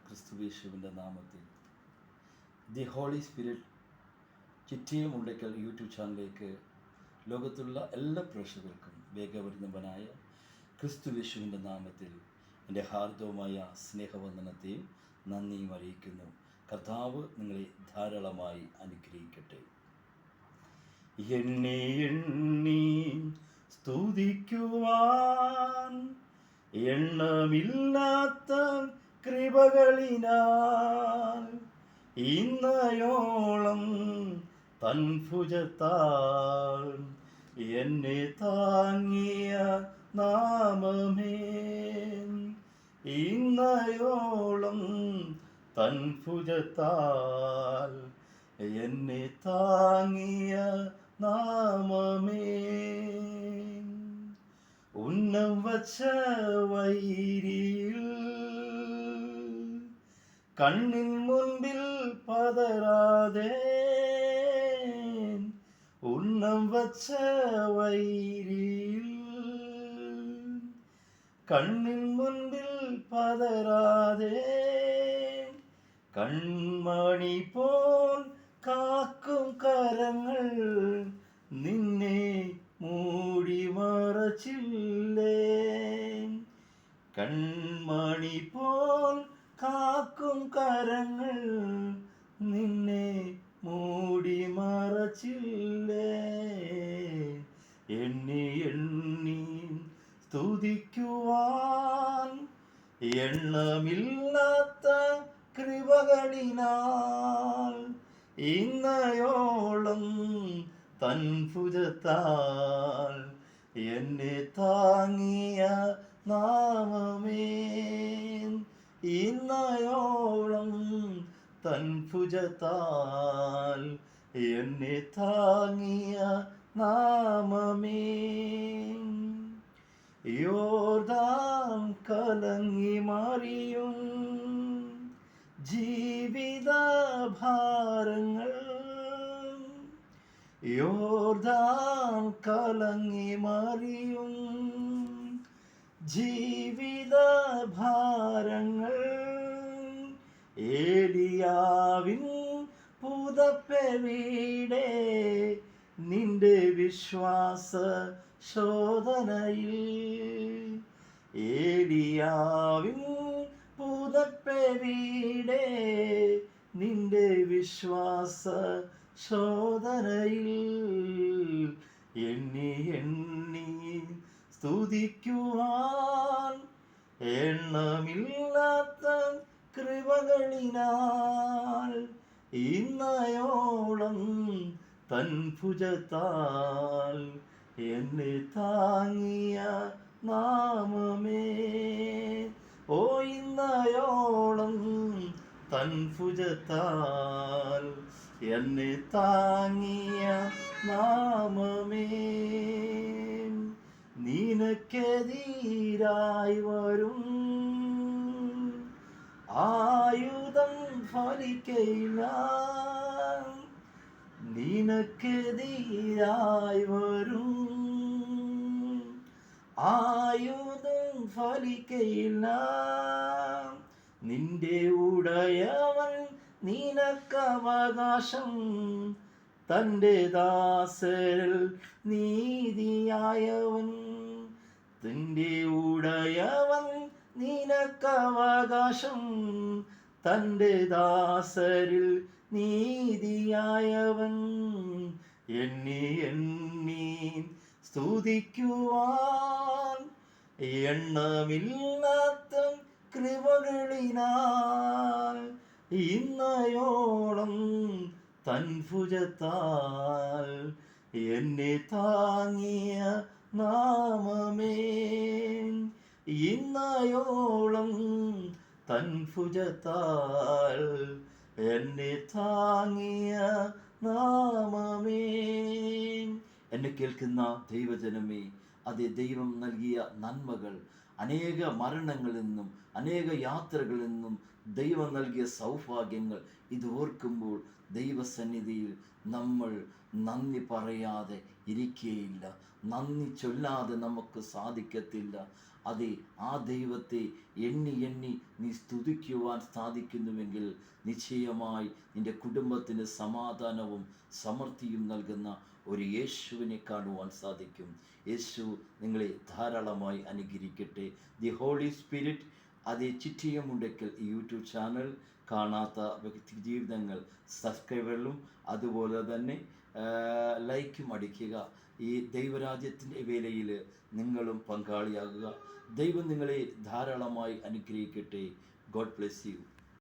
ക്രിസ്തുയേശുവിൻ്റെ നാമത്തിൽ the holy spirit ചിറ്റിയം ഉണ്ടയ്ക്കൽ യൂട്യൂബ് ചാനലിലേക്ക് ലോകത്തുള്ള എല്ലാ പ്രേക്ഷകർക്കും വേഗവരുന്നവനായ ക്രിസ്തുയേശുവിൻ്റെ നാമത്തിൽ എൻ്റെ ഹാർദവമായ സ്നേഹവന്ദനത്തെയും നന്ദിയും അറിയിക്കുന്നു. കർത്താവ് നിങ്ങളെ ധാരാളമായി അനുഗ്രഹിക്കട്ടെ. എണ്ണി എണ്ണി സ്തുതിക്കുവാൻ എണ്ണമില്ലാത്ത കൃപകളിനാൽ ഇന്നയോളം തൻ ഭുജത്താൽ എന്നെ താങ്ങിയ നാമമേ, ഇന്നയോളം തൻ ഭുജത്താൽ എന്നെ താങ്ങിയ നാമമേ. ഉന്നം വച്ച വൈരിയിൽ കണ്ണിൻ മുൻപിൽ പതരാതെ, ഉന്നം വച്ച വൈരിയിൽ കണ്ണിൻ മുൻപിൽ പതരാതെ, കൺമണി പോൽ കാക്കും കരങ്ങൾ നിന്നെ മൂടി മറച്ചില്ലേ. കൺമണി പോൽ കാക്കും കരങ്ങൾ നിന്നെ മൂടി മറച്ചില്ലേ. എണ്ണി എണ്ണി സ്തുതിക്കുവാൻ എണ്ണമില്ലാത്ത കൃപകളിനാൽ ഇന്നയോളം തൻ ഭുജത്താൽ എന്നെ താങ്ങിയ നാമമേ, ഇന്നയോളം തൻ ഭുജത്താൽ എന്നെ താങ്ങിയ നാമമേ. യോർദാൻ കലങ്ങി മാറിയും ജീവിത ഭാരങ്ങൾ, യോർദാൻ കലങ്ങി മാറിയും ജീവിത ഭാരങ്ങൾ, ഏലിയാവിൻ പുതപ്പെവിടെ നിന്റെ വിശ്വാസ ശോധനയിൽ, ഏലിയാവിൻ പുതപ്പെവിടെ നിന്റെ വിശ്വാസ ശോധനയിൽ. എണ്ണി എണ്ണി സ്തുതിക്കുവാൻ എണ്ണമില്ലാത്ത കൃപകളിനാൽ ഇന്നയോളം തൻ ഭുജത്താൽ എന്നെ താങ്ങിയ നാമമേ. ഓ ഇന്നയോളം തൻ ഭുജത്താൽ എന്നെ താങ്ങിയ നാമമേ. നിനക്കെതിരായി വരും ആയുധം ഫലിക്കയില്ല, നിനക്കെതിരായി വരും ആയുധം ഫലിക്കയില്ല. നിന്റെ ഉടയവൻ നിനക്കവകാശം, തൻ്റെ ദാസരിൽ നീതിയായവൻ. നിന്റെ ഉടയവൻ നിനക്കവകാശം, തൻ്റെ ദാസരിൽ നീതിയായവൻ. എണ്ണി എണ്ണി സ്തുതിക്കുവാൻ എണ്ണമില്ലാത്ത കൃപകളിനാൽ ഇന്നയോളം തൻ ഭുജത്താൽ എന്നെ താങ്ങിയ നാമമേ, ഇന്നയോളം തൻ ഭുജത്താൽ എന്നെ താങ്ങിയ നാമമേ. എന്നെ കേൾക്കുന്ന ദൈവജനമേ, അതേ ദൈവം നൽകിയ നന്മകൾ, അനേക മരണങ്ങളിൽ നിന്നും അനേക യാത്രകളിൽ നിന്നും ദൈവം നൽകിയ സൗഭാഗ്യങ്ങൾ ഇത് ഓർക്കുമ്പോൾ ദൈവസന്നിധിയിൽ നമ്മൾ നന്ദി പറയാതെ ഇരിക്കുകയില്ല. നന്ദി ചൊല്ലാതെ നമുക്ക് സാധിക്കത്തില്ല. അതെ, ആ ദൈവത്തെ എണ്ണി എണ്ണി നീ സ്തുതിക്കുവാൻ സാധിക്കുന്നുവെങ്കിൽ നിശ്ചയമായി നിൻ്റെ കുടുംബത്തിന് സമാധാനവും സമൃദ്ധിയും നൽകുന്ന ഒരു യേശുവിനെ കാണുവാൻ സാധിക്കും. യേശു നിങ്ങളെ ധാരാളമായി അനുഗ്രഹിക്കട്ടെ. ദി ഹോളി സ്പിരിറ്റ് അതേ ചിറ്റിയമുണ്ടയ്ക്കൽ ഈ യൂട്യൂബ് ചാനൽ കാണാത്ത വ്യക്തി ജീവിതങ്ങൾ സബ്സ്ക്രൈബറിലും അതുപോലെ തന്നെ ലൈക്കും അടിക്കുക. ഈ ദൈവരാജ്യത്തിൻ്റെ വേലയിൽ നിങ്ങളും പങ്കാളിയാകുക. ദൈവം നിങ്ങളെ ധാരാളമായി അനുഗ്രഹിക്കട്ടെ. God bless you.